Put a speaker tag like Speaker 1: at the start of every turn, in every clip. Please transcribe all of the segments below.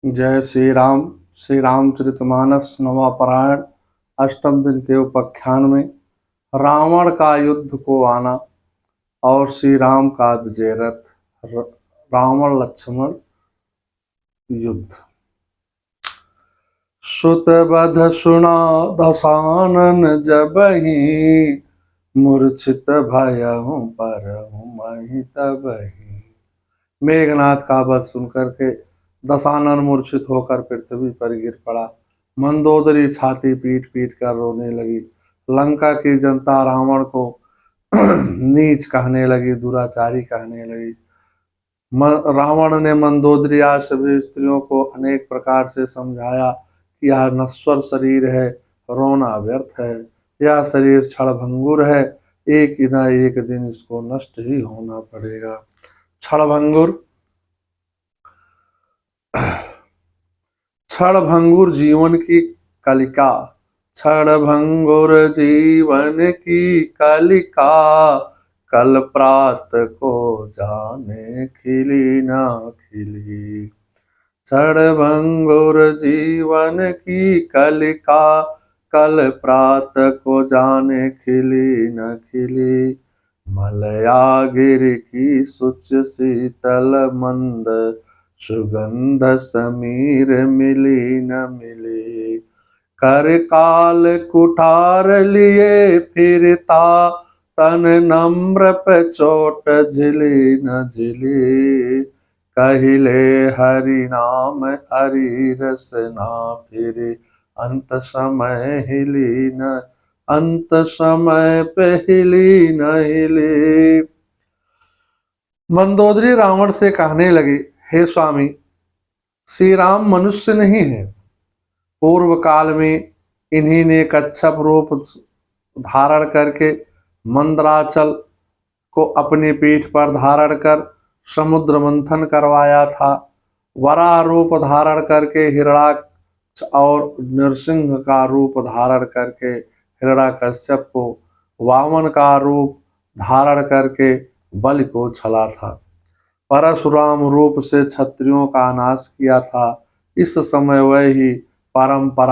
Speaker 1: जय श्री राम। श्री रामचरितमानस नवा पारायण अष्टम दिन के उपाख्यान में रावण का युद्ध को आना और श्री राम का विजय रथ। रावण लक्ष्मण युद्ध। सुत बध सुना दशानन जबहि, मूर्छित भयहु परहु महि तबहि। मेघनाथ का वध सुनकर के दशानन मूर्छित होकर पृथ्वी पर गिर पड़ा। मंदोदरी छाती पीट पीट कर रोने लगी। लंका की जनता रावण को नीच कहने लगी, दुराचारी कहने लगी। रावण ने मंदोदरी आदि सभी स्त्रियों को अनेक प्रकार से समझाया कि यह नश्वर शरीर है, रोना व्यर्थ है, यह शरीर क्षणभंगुर है, एक न एक दिन इसको नष्ट ही होना पड़ेगा। क्षणभंगुर क्षणभंगुर जीवन की कलिका, क्षणभंगुर जीवन की कलिका, कल प्रात को जाने खिली ना खिली। क्षणभंगुर जीवन की कलिका, कल प्रात को जाने खिली न खिली। मलया गिर की सुच शीतल मंद, सुगंध समीर मिली न मिली। कर काल कुठार लिए फिरता, तन नम्र पे चोट झिली न झिली। कहिले हरि नाम हरि रस ना फिरे, अंत समय हिली न अंत समय पे हिली न हिली। मंदोदरी रावण से कहने लगे, हे स्वामी, श्री राम मनुष्य नहीं है। पूर्व काल में इन्हीं ने कच्छप रूप धारण करके मंदराचल को अपनी पीठ पर धारण कर समुद्र मंथन करवाया था। वराह रूप धारण करके हिरणाक्ष और नरसिंह का रूप धारण करके हिरण्याकश्यप को, वामन का रूप धारण करके बलि को छला था। परशुराम रूप से क्षत्रियों का नाश किया था। इस समय वह ही परात्पर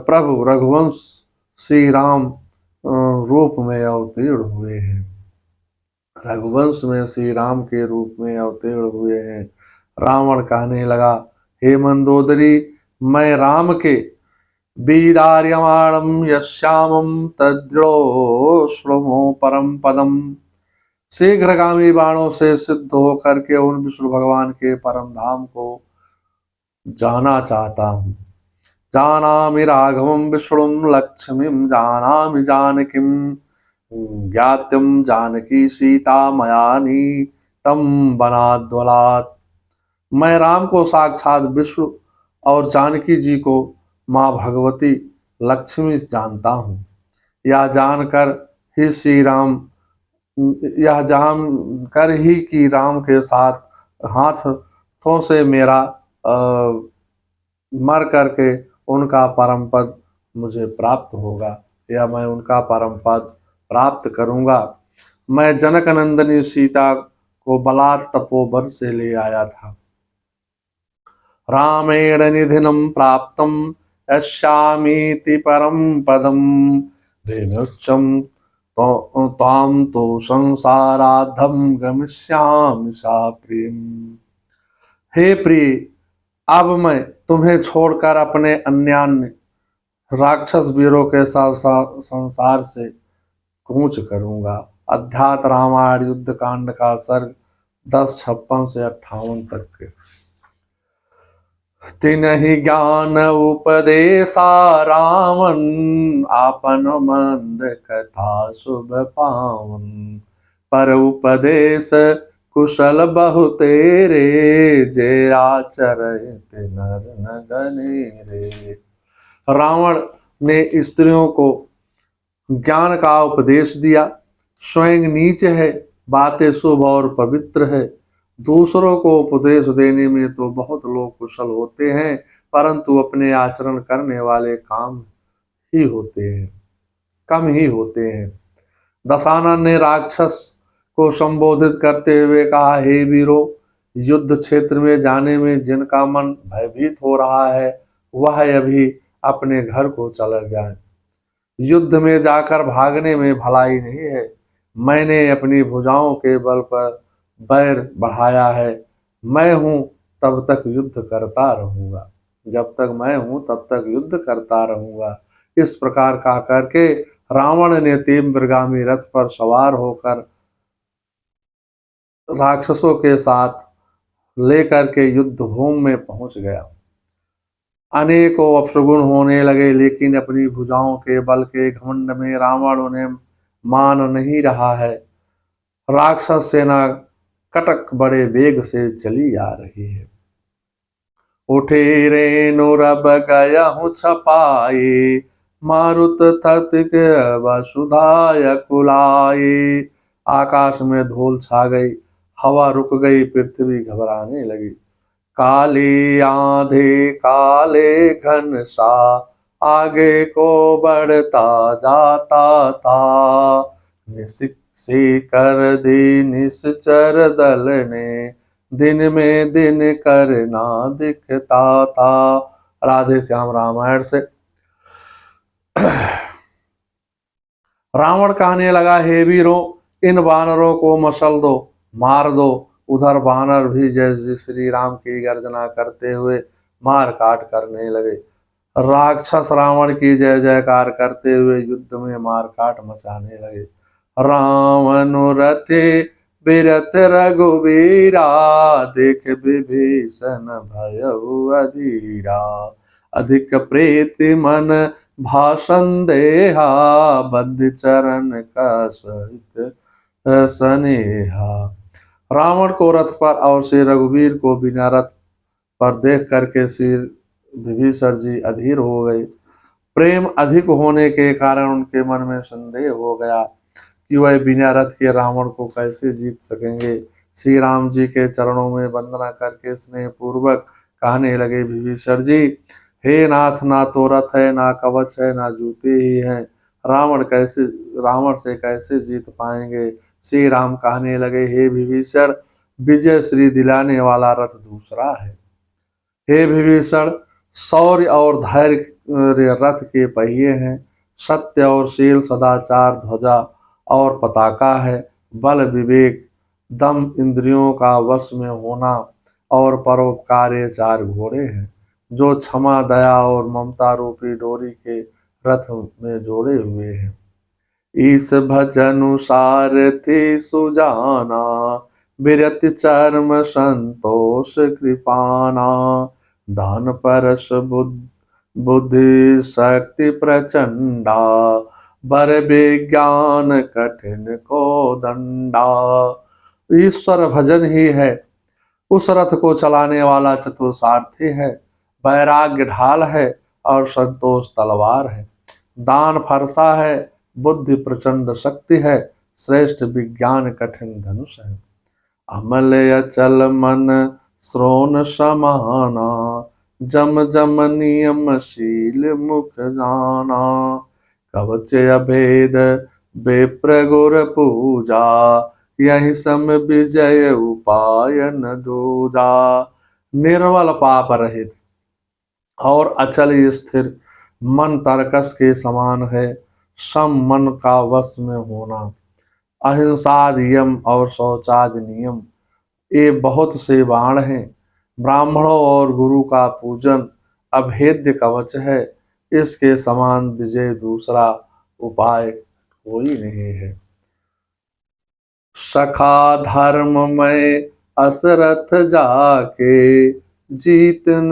Speaker 1: प्रभु रघुवंश श्री राम रूप में अवतीर्ण हुए हैं। रघुवंश में श्री राम के रूप में अवतीर्ण हुए हैं। रावण कहने लगा, हे मंदोदरी, मैं राम के वीरार्यमाणम यश्यामम तद्रो श्लोमो परम पदम, शीघ्रगामी बाणों से सिद्ध होकर के उन विष्णु भगवान के परम धाम को जाना चाहता हूँ। जानामि राघवं विष्णुं लक्ष्मीं, जानामि जानकीं ज्ञात्यं जानकी सीता मया नीतं वनाद्वलात्। मैं राम को साक्षात विष्णु और जानकी जी को माँ भगवती लक्ष्मी जानता हूँ। यह जान कर ही कि राम के साथ हाथों से मेरा मर करके उनका परम पद मुझे प्राप्त होगा, या मैं उनका परम पद प्राप्त करूंगा। मैं जनक नंदिनी सीता को बलात् तपोवन से ले आया था। रामेण निधिनं प्राप्तं यस्यामीति परम पदम, प्रेम्योच्चं त्वां तो संसाराधम गमिष्यामि सा प्रियम। हे प्रिय, अब मैं तुम्हें छोड़कर अपने अन्यान्य राक्षस वीरों के साथ संसार से कूच करूंगा। अध्यात्म रामायण युद्ध कांड का सर्ग 10:56 से 58 तक के। तिनहि ज्ञान उपदेशा रावण, आपन मंद कथा शुभ पावन। पर उपदेश कुशल बहु तेरे, जे आचरित नर न गनेरे। रावण ने स्त्रियों को ज्ञान का उपदेश दिया। स्वयं नीच है, बातें शुभ और पवित्र है। दूसरों को उपदेश देने में तो बहुत लोग कुशल होते हैं, परंतु अपने आचरण करने वाले कम ही होते हैं। दशानन ने राक्षस को संबोधित करते हुए कहा, हे वीरों, युद्ध क्षेत्र में जाने में जिनका मन भयभीत हो रहा है वह अभी अपने घर को चला जाए। युद्ध में जाकर भागने में भलाई नहीं है। मैंने अपनी भुजाओं के बल पर बैर बढ़ाया है। मैं हूं तब तक युद्ध करता रहूंगा, जब तक मैं हूं तब तक युद्ध करता रहूंगा। इस प्रकार का करके रावण ने तीव्रगामी रथ पर सवार होकर राक्षसों के साथ लेकर के युद्ध भूमि में पहुंच गया। अनेकों अपशगुन होने लगे, लेकिन अपनी भुजाओं के बल के घमंड में रावण उन्हें मान नहीं रहा है। राक्षस सेना कटक बड़े वेग से चली आ रही है। उठे रेणु रब गया हूँ छपाए, मारुत तत्क वसुधाय कुलाए। आकाश में धूल छा गई, हवा रुक गई, पृथ्वी घबराने लगी। काली आंधी काले घन सा आगे को बढ़ता जाता था। निशिक्षी कर दी निश्चर दल ने, दिन में दिन करना दिखता था। राधे श्याम रामायण से। रावण कहने लगा, हे वीरों, इन वानरों को मसल दो, मार दो। उधर वानर भी जय श्री राम की गर्जना करते हुए मार काट करने लगे। राक्षस रावण की जय जयकार करते हुए युद्ध में मार काट मचाने लगे। रावणुरथे बिरथ रघुवीरा, देख विभीषण भयउ अधीरा। अधिक प्रीति मन भाषण देहा, बद्ध चरण का सहित स्नेहा। रावण को रथ पर और श्री रघुवीर को बिना रथ पर देख करके श्री विभीषण जी अधीर हो गए। प्रेम अधिक होने के कारण उनके मन में संदेह हो गया कि वह बिना रथ के रावण को कैसे जीत सकेंगे। श्री राम जी के चरणों में वंदना करके स्नेह पूर्वक कहने लगे, विभीषण जी, हे नाथ, ना तो रथ है, ना कवच है, ना जूते ही हैं। रावण से कैसे जीत पाएंगे। श्री राम कहने लगे, हे विभीषण, विजय श्री दिलाने वाला रथ दूसरा है। हे विभीषण, शौर्य और धैर्य रथ के पहिए हैं। सत्य और शील सदाचार ध्वजा और पताका है। बल विवेक दम इंद्रियों का वश में होना और परोपकार ये चार घोड़े हैं, जो क्षमा दया और ममता रूपी डोरी के रथ में जोड़े हुए हैं। ईस भजनु सारथि सुजाना, बिरति चर्म संतोष कृपाना। दान परस बुद्धि शक्ति प्रचंडा, बर विज्ञान कठिन को दंडा। ईश्वर भजन ही है, उस रथ को चलाने वाला चतुर सारथी है। वैराग्य ढाल है और संतोष तलवार है। दान फरसा है, बुद्धि प्रचंड शक्ति है, श्रेष्ठ विज्ञान कठिन धनुष है। अमल अचल मन श्रोण समाना, जम जम नियम शील मुख जाना। कवच अभेद विप्र गुर पूजा, यही सम विजय उपाय न दूजा। निर्मल पाप रहित और अचल स्थिर मन तरकस के समान है। सम मन का वश में होना, अहिंसा नियम और शौचादि नियम, ये बहुत से बाण हैं। ब्राह्मणों और गुरु का पूजन अभेद्य कवच है। इसके समान विजय दूसरा उपाय कोई नहीं है। सखा धर्म में असरथ जाके, जीतन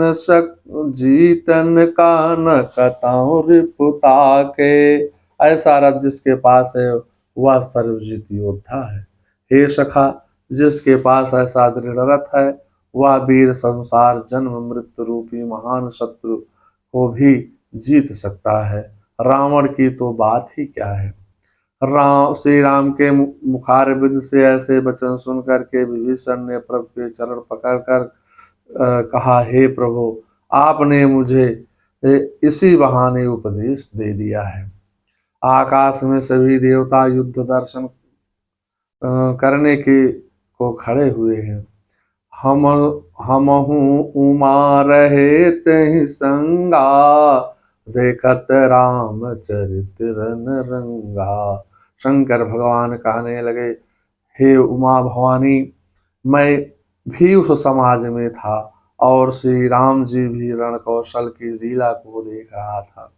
Speaker 1: का न कताऊं रिपुता के। ऐसा रथ जिसके पास है वह सर्वजित योद्धा है। हे सखा, जिसके पास ऐसा दृढ़ रथ है वह वीर संसार जन्म मृत्यु रूपी महान शत्रु को भी जीत सकता है। रावण की तो बात ही क्या है। श्री राम के मुखारबिंद से ऐसे वचन सुन करके विभीषण ने प्रभु के चरण पकड़कर कहा, हे प्रभु, आपने मुझे इसी बहाने उपदेश दे दिया है। आकाश में सभी देवता युद्ध दर्शन करने के को खड़े हुए हैं। हम हमहु उमा रहे तहि संगा, देखत रामचरित रन रंगा। शंकर भगवान कहने लगे, हे उमा भवानी, मैं भी उस समाज में था और श्री राम जी भी रण कौशल की लीला को देख रहा था।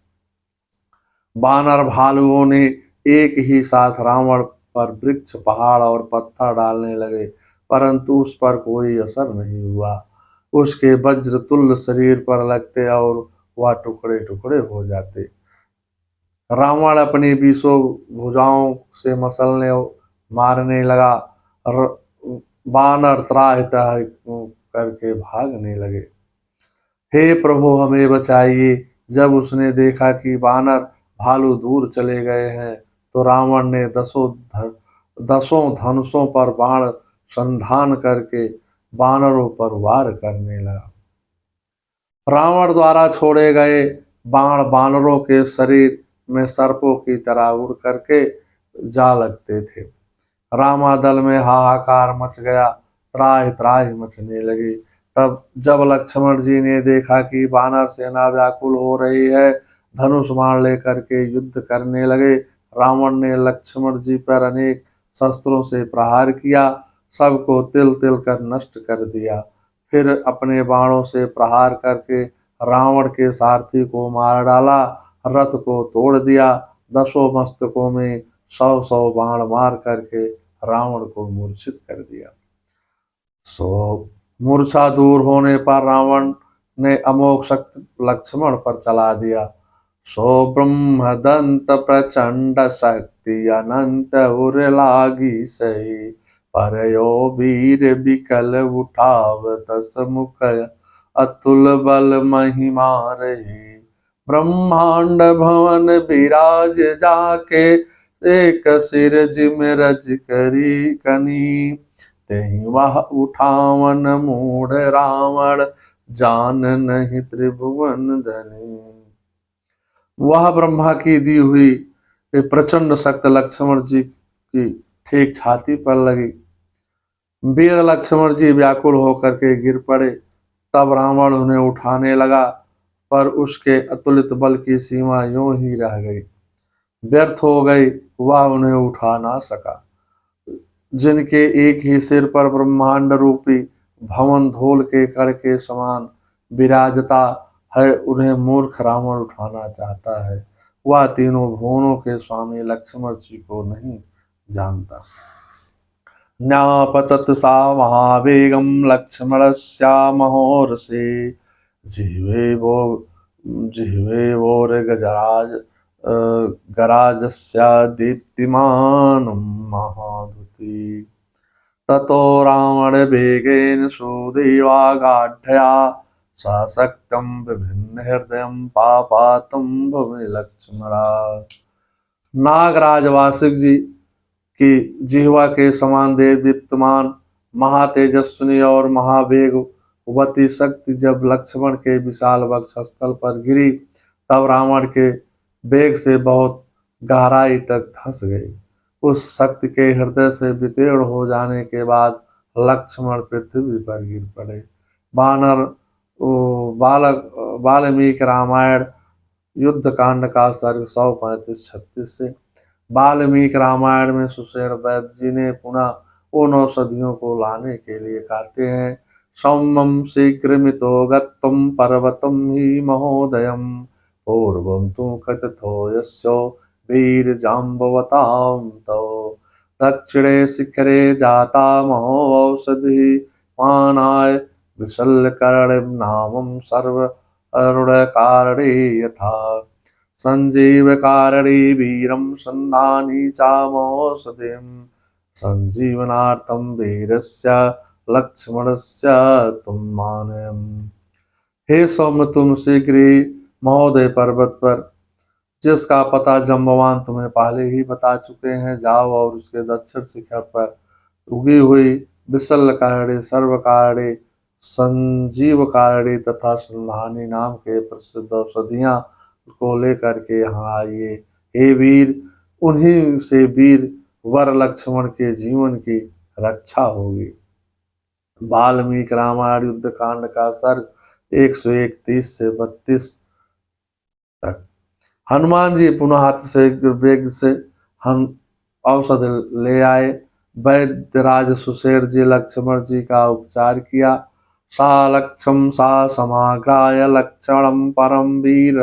Speaker 1: बानर भालुओं ने एक ही साथ रावण पर वृक्ष, पहाड़ और पत्थर डालने लगे, परंतु उस पर कोई असर नहीं हुआ। उसके वज्र तुल्य शरीर पर लगते और वह टुकड़े टुकड़े हो जाते। रावण अपनी बीसों भुजाओं से मसलने मारने लगा। बानर त्राहि त्राहि करके भागने लगे। हे प्रभु, हमें बचाइए। जब उसने देखा कि बानर भालू दूर चले गए हैं, तो रावण ने दसों धनुषों पर बाण संधान करके बानरों पर वार करने लगा। रावण द्वारा छोड़े गए बाण बानरों के शरीर में सर्पों की तरह उड़ करके जा लगते थे। रामादल में हाहाकार मच गया, त्राहि त्राहि मचने लगी। तब जब लक्ष्मण जी ने देखा कि वानर सेना व्याकुल हो रही है, धनुष बाण लेकर के युद्ध करने लगे। रावण ने लक्ष्मण जी पर अनेक शस्त्रों से प्रहार किया, सबको तिल तिल कर नष्ट कर दिया। फिर अपने बाणों से प्रहार करके रावण के सारथी को मार डाला, रथ को तोड़ दिया। दसों मस्तकों में सौ सौ बाण मार करके रावण को मूर्छित कर दिया। सो मूर्छा दूर होने पर रावण ने अमोघ शक्ति लक्ष्मण पर चला दिया। सो ब्रह्मदंत प्रचंड शक्ति अनंत उर लागी सही, परयो वीर विकल उठाव दस मुख अतुल बल महिमा रही। ब्रह्मांड भवन विराज जाके, एक सिर जिम रज करी कनी। तेहि वह उठावन मूढ़ रावण, जान नहीं त्रिभुवन धनी। वह ब्रह्मा की दी हुई प्रचंड शक्ति लक्ष्मण जी की ठीक छाती पर लगी। वीर लक्ष्मण जी व्याकुल होकर के गिर पड़े। तब रावण उन्हें उठाने लगा, पर उसके अतुलित बल की सीमा यूं ही रह गई, व्यर्थ हो गई। वह उन्हें उठा ना सका। जिनके एक ही सिर पर ब्रह्मांड रूपी भवन धूल के कण के समान विराजता है, उन्हें मूर्ख रावण उठाना चाहता है। वह तीनों भुवनों के स्वामी लक्ष्मण जी को नहीं जानता। न्यापतत सा महावेगम लक्ष्मणस्यामहोरसे, जिह्वे वो गजराज गराजस्य दीप्तिमानं महाधुति। ततो रावण वेगेन सुदेवागाढ्या, सशक्तं विभिन्न हृदयं पापातं भुवि लक्ष्मणा। नागराज वासिक जी की जिह्वा के समान दे दीप्तमान महातेजस्विनी और महावेगवती शक्ति जब लक्ष्मण के विशाल वक्षस्थल पर गिरी, तब रावण के वेग से बहुत गहराई तक धंस गई। उस शक्ति के हृदय से वितीर्ण हो जाने के बाद लक्ष्मण पृथ्वी पर गिर पड़े। बानर बालक वाल्मीकि रामायण युद्ध कांड का सर्ग 135-36 से। वाल्मीकि रामायण में सुषेण वैद्य जी ने पुनः उन औषधियों को लाने के लिए कहते हैं। सौम्यम शीघ्रमितो गत्तम पर्वतम ही महोदयम, पूर्वम तु कथितो यस्यो वीर जाम्बवताम तो, दक्षिणे शिखरे जाता महो औषधि मानाय, विशल्यकर्णिं नामं सर्व अरुणकारणे यथा, संजीवकारणी वीरं संधानी चामौषधिं, संजीवनार्थं वीरस्य लक्ष्मणस्य तुम्मानयम्। हे सौम्य, तुम शीघ्र ही महोदय पर्वत पर, जिसका पता जम्बवान तुम्हें पहले ही बता चुके हैं, जाओ और उसके दक्षिण शिखर पर उगी हुई विशल्यकारणी, सर्वकारणी, संजीव कारणी तथा संधानी नाम के प्रसिद्ध औषधियां को लेकर के यहाँ आइए। हे वीर, उन्हीं से वीर वर लक्ष्मण के जीवन की रक्षा होगी। वाल्मीकि रामायण युद्ध कांड का सर्ग 131 से 32 तक। हनुमान जी पुनः हाथ से वेग से हम औषध ले आए। वैद्यराज सुशेर जी लक्ष्मण जी का उपचार किया। सा लक्षम सा समाग्राय लक्षणम परम वीर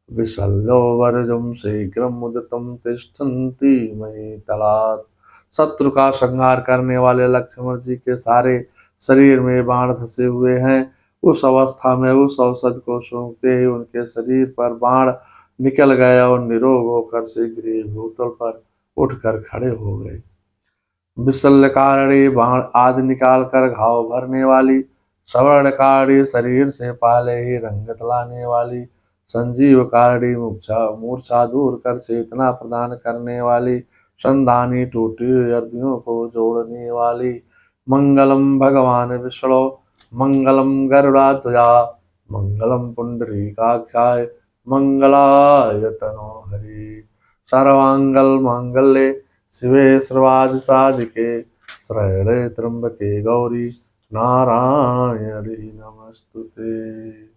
Speaker 1: विशल्यो वर्जम शीघ्रम मुदितम तिष्ठन्ति मयि तलात्। शत्रु का संहार करने वाले लक्ष्मण जी के सारे शरीर में बाण धसे हुए हैं। उस अवस्था में उस औषध को सूंघते ही उनके शरीर पर बाण निकल गया और निरोग होकर शीघ्र ही भूतल पर उठकर खड़े हो गए। विशल्यकारिणी बाण आदि निकाल कर घाव भरने वाली, सवर्णकारिणी शरीर से पहले ही रंगत लाने वाली, संजीवकारिणी मूर्छा दूर कर चेतना प्रदान करने वाली, संधानी टूटी हुई हड्डियों को जोड़ने वाली, मंगलम भगवान विष्णु, मंगलम गरुड़ाध्वजा, मंगलम पुंडरीकाक्षाय, मंगलाय तनो हरि। सर्वांगल मांगल्ये शिवे सर्वादि साधिके शरण्ये त्र्यंबके गौरी नारायणी नमस्तुते।